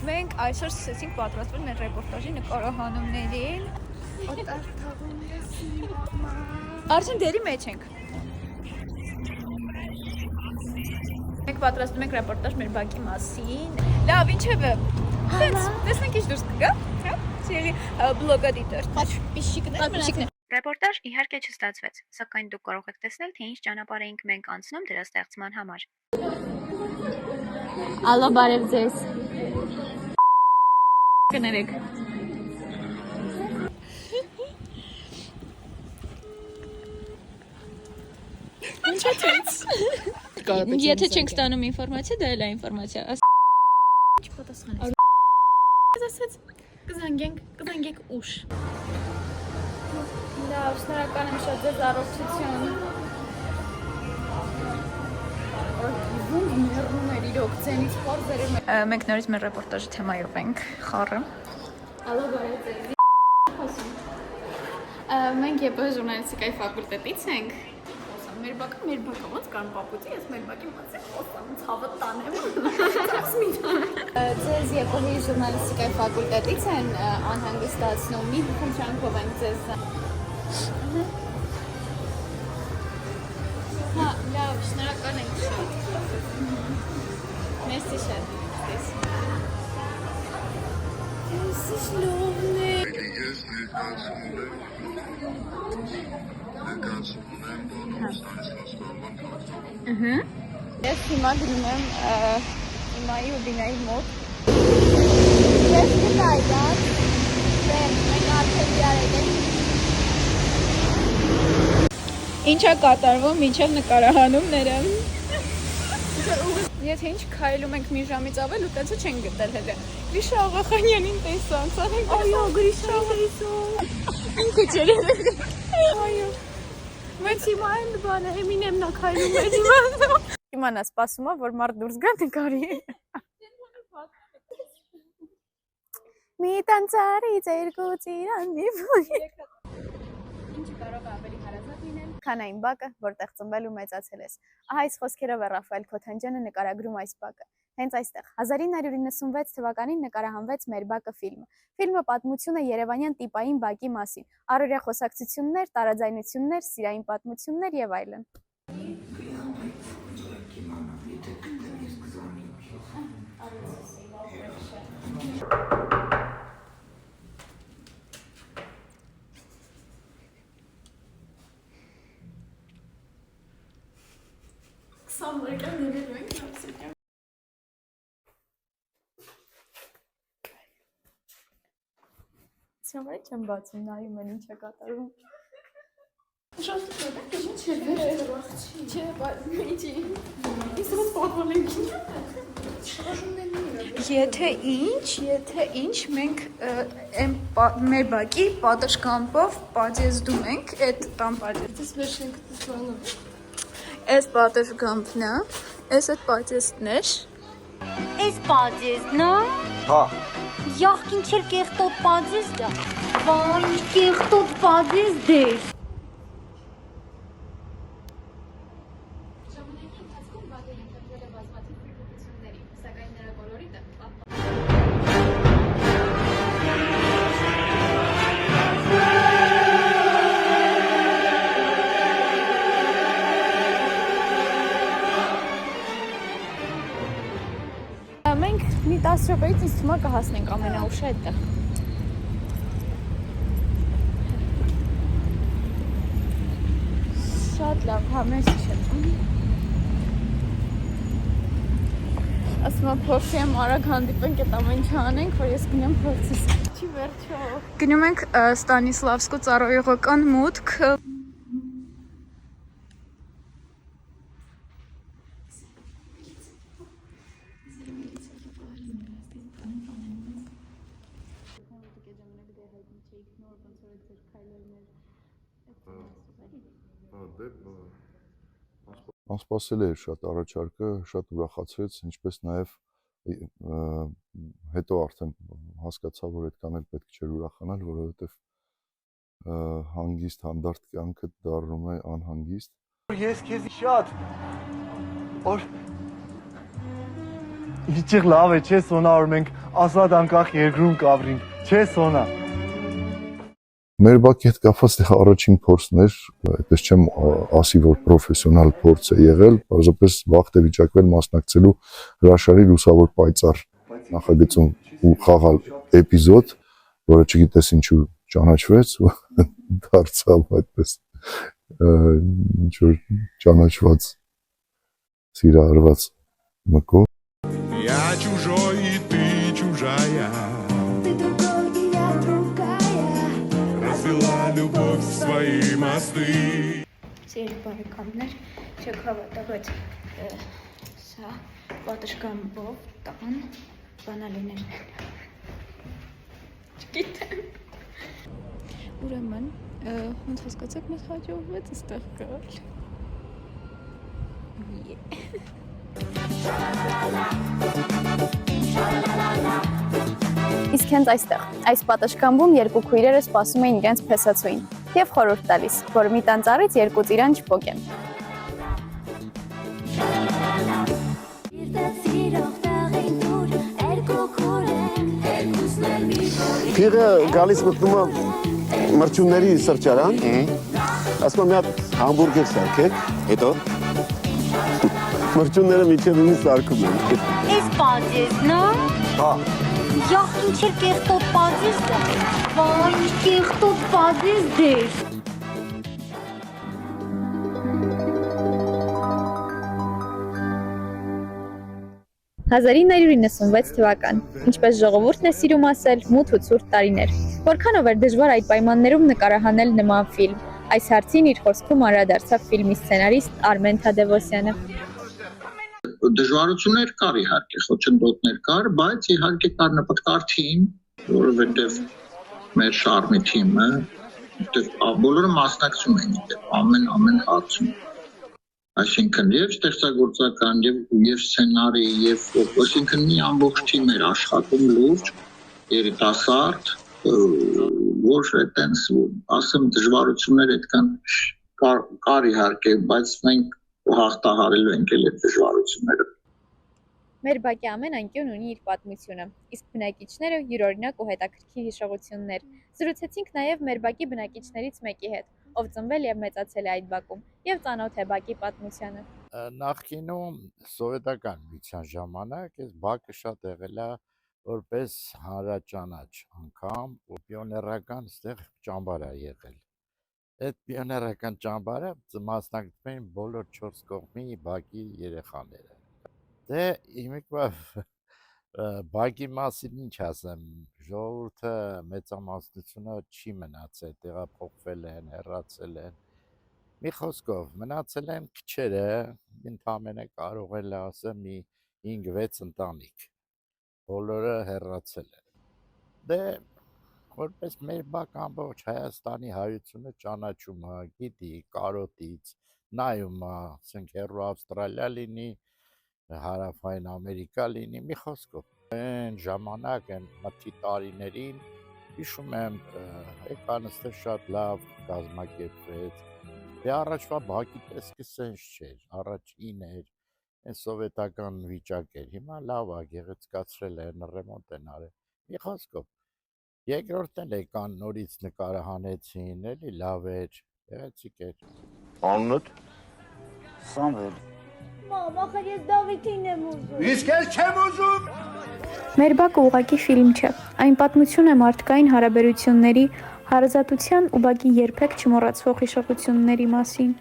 Մենք այսօր սկսեցինք պատրաստվել մեր ռեպորտաժի նկարահանումներին։ Արդեն դերի մեջ ենք։ Մենք պատրաստում ենք ռեպորտաժ մեր բակի մասին։ Լավ, ինչևէ։ Տեսնենք ինչ դուրս կգա։ Հա? Սիրելի բլոգադիտոր։ Պատմիչիկներ։ Ռեպորտաժ իհարկե չստացվեց, սակայն դուք կարող եք տեսնել, թե ինչ ճանապարհ էինք մենք անցնում դրա ստեղծման համար։ Ալո, բարև ձեզ։ Կներեք։ Ինչ է ցած։ Եթե չենք ստանում ինֆորմացիա, դա էլ է ինֆորմացիա։ Ինչ պատասխանես։ Ասած կզանգենք ուշ։ Լավ, շնորհակալ եմ շատ ձեզ առողջություն։ Մենք նորից մեր ռեպորտաժի թեմայով ենք, խառը։ Ալո, բարև ձեզ։ Մենք ԵՊՀ ժուրնալիստիկայի ֆակուլտետից ենք։ Մեր բակը ոնց կան պապուծի, ես մեր բակի մասը խոսամ, ցավը տանեմ։ Ձեզ ԵՊՀ-ի ժուրնալիստիկայի ֆակուլտետից են անհանգստացնում, մի խնդրանքով ենք ձեզ։ Հա, լավ, շնորհակալ ենք շատ։ Մերսի շատ։ Մերսի շլովն է։ Ես հիմա գնում եմ իմայի ու դինայի մոտ։ Ես գտայի դար, մենք արդեն իրարել ենք։ Ինչ է կատարվում մինչև նկարահանումները։ Եթե ինչ քայլում ենք մի ժամից ավել, ուտեցը չենք գտել հենց։ Գրիշա Աղախանյանին տեսանք, այո, Գրիշա տեսանք։ Ինքը չէր։ Այո։ Բայց հիմա այն բանը Էմինեմն է քայլում էր հիմա։ Իմանա սպասում է, որ մարդ դուրս գա նկարի։ Մի տանցարի երկու ծիրանի փոյ։ Ինչը կարող է ավելի հարազատ լինել։ Քան այն բակը, որտեղ ծնվել ու մեծացել ես։ Ահա այս խոսքերով է Ռաֆայել Քոթանջյանը նկարագրում այս բակը։ Հենց այստեղ 1996 թվականին նկարահանվեց «Մեր բակը» ֆիլմը։ Ֆիլմը պատմություն է երևանյան տիպային բակի մասին։ Առօրյա խոսակցություններ, տարաձայնություններ, սիրային պատմություններ եւ այլն։ Սամարի չեմ բացում, նայում են ինչ է կատարում։ Եթե ինչ, մենք մեր բակի պատշգամբով պատեզդում ենք, այդ տան պատեզդում։ Այս պատշգամբն է, այս այդ պատեզդն է։ Այս պատեզդն է։ Հա։ Յախքին չեր կեղտոտ պատեզդ է։ Վայ, կեղտոտ պատեզդ է։ Ժամանակի ընթացքում բակը ենթարկվել է բազմաթիվ փոփոխությունների, սակայն նրա կոլորիտը Մենք մի 10 րոպեից ինձ թվում է կհասնենք ամենաուշը այդտեղ։ Շատ լավ, հա, մերսի շատ։ Ասում եմ փորձի եմ արագ հանդիպենք այդ ամեն ինչ անենք, որ ես գնեմ փորձիս։ Չի վերջո։ Գնում ենք Ստանիսլավսկու ծառայողական մուտք։ Անսպասելի էր շատ առաջարկը, շատ ուրախացրեց, ինչպես նաև հետո արդեն հասկացա, որ այդքան էլ պետք չէր ուրախանալ, որովհետև հանգիստ հանդարտ կյանքը դառնում է անհանգիստ։ Ես քեզ շատ օր Իջիղ լավ է, չէ Սոնա, որ մենք ասած անկախ երկրում կավրինք, չէ Սոնա։ Մեր բակի հետ կապված դե առաջին փորձն էր, այդպես չեմ ասի, որ պրոֆեսիոնալ փորձ է եղել, պարզապես վաղ է վիճակվել մասնակցելու հրաշալի լուսավոր պայծառ նախագծում ու խաղալ էպիզոդ, որը չգիտես ինչու ճանաչվեց ու դարձավ այդպես ինչ որ ճանաչված սիրահարված մկով Я чужой, и ты чужая. Ты другой, и я другая. Развела любовь свои мосты. Սիրելի բարեկամներ, չեք հավատա, բայց սա պատշգամբով տան բանալիներն են։ Չգիտեմ։ Ուրեմն, ոնց հասկացեք, մեզ հաջողվեց այստեղ գալ։ Իսկ հենց այստեղ, այս պատշգամբում երկու քույրերը սպասում էին իրենց փեսացուին եւ խորհուրդ տալիս, որ մի տան ծառից երկու ծիրան չփոկեն։ Փիղը գալիս մտնում է մրջունների սրճարան, ասում մի հատ համբուրգեր սարքեք, հետո մրջունները միջև ինձ սարքում են։ Էս պանձես, նո։ Հա։ Յախ, ինչ էր կեղտոտ պանձեսը։ Վայ, ինչ կեղտոտ պանձես դեր։ «1996 թվական, ինչպես ժողովուրդն է սիրում ասել, մութ ու ցուրտ տարիներ։ Որքանով էր դժվար այդ պայմաններում նկարահանել նման ֆիլմ։ Այս հարցին իր խոսքում անդրադարձավ ֆիլմի սցենարիստ Արմեն Թադևոսյանը։ Դժվարություններ կար իհարկե, խոչընդոտներ կար, բայց իհարկե կար նպատակ թիմ, որովհետև մեր շարմի թիմը, բոլորը մասնակցում էին ամեն հարցում։ Այսինքն եւ ստեղծագործական եւ սցենարի եւ այսինքն մի ամբողջ թիմ էր աշխատում լուրջ, երիտասարդ, որ այտենց ասեմ դժվարություններ այդքան կար իհարկե, բայց մենք հաղթահարելու ենք այդ դժվարությունները։ Մեր բակի ամեն անկյուն ունի իր պատմությունը, իսկ բնակիչները յուրօրինակ ու հետաքրքիր հիշողություններ։ Զրուցեցինք նաև մեր բակի բնակիչներից մեկի հետ, ով ծնվել եւ մեծացել է այդ բակում, եւ ծանոթ է բակի պատմությանը։ Նախկինում սովետական միության ժամանակ այս բակը շատ եղել է որպես հանրաճանաչ անգամ ու պիոներական այդտեղ ճամբար է եղել։ Այդ պիոներական ճամբարը մասնակցում էին բոլոր 4 կողմի բակի երեխաները։ Դե իմիկվա բակի մասին ինչ ասեմ, ժողովուրդը մեծամասնությունը չի մնացել, տեղափոխվել են, հեռացել են։ Մի խոսքով մնացել են քչերը, ընդամենը կարող էլ ասեմ մի 5-6 ընտանիք։ Բոլորը հեռացել են։ Դե որպես մեր բակ ամբողջ Հայաստանի հայությունը ճանաչում է, գիտի, կարոտից, նայում է, ասենք հեռու Ավստրալիա լինի, Հարավային Ամերիկա լինի, մի խոսքով։ Այն ժամանակ, այն մթի տարիներին, հիշում եմ, եկան այստեղ շատ լավ կազմակերպվեց։ Դե առաջվա բակի տեսքը սենց չէր, առաջին էր, այն սովետական վիճակ էր, հիմա լավ է, գեղեցկացրել են, ռեմոնտ են արել։ Մի խոսքով, երկրորդն էլ եկան նորից նկարահանեցին, էլի լավ էր, գեղեցիկ էր։ Անունդ։ Սամվել։ Մամ, ախր ես Դավիթին եմ ուզում։ Իսկ ես չեմ ուզում։ Մեր բակը ուղղակի ֆիլմ չէ, այն պատմություն է մարդկային հարաբերությունների, հարազատության ու բակի երբեք չմոռացվող հիշողությունների մասին։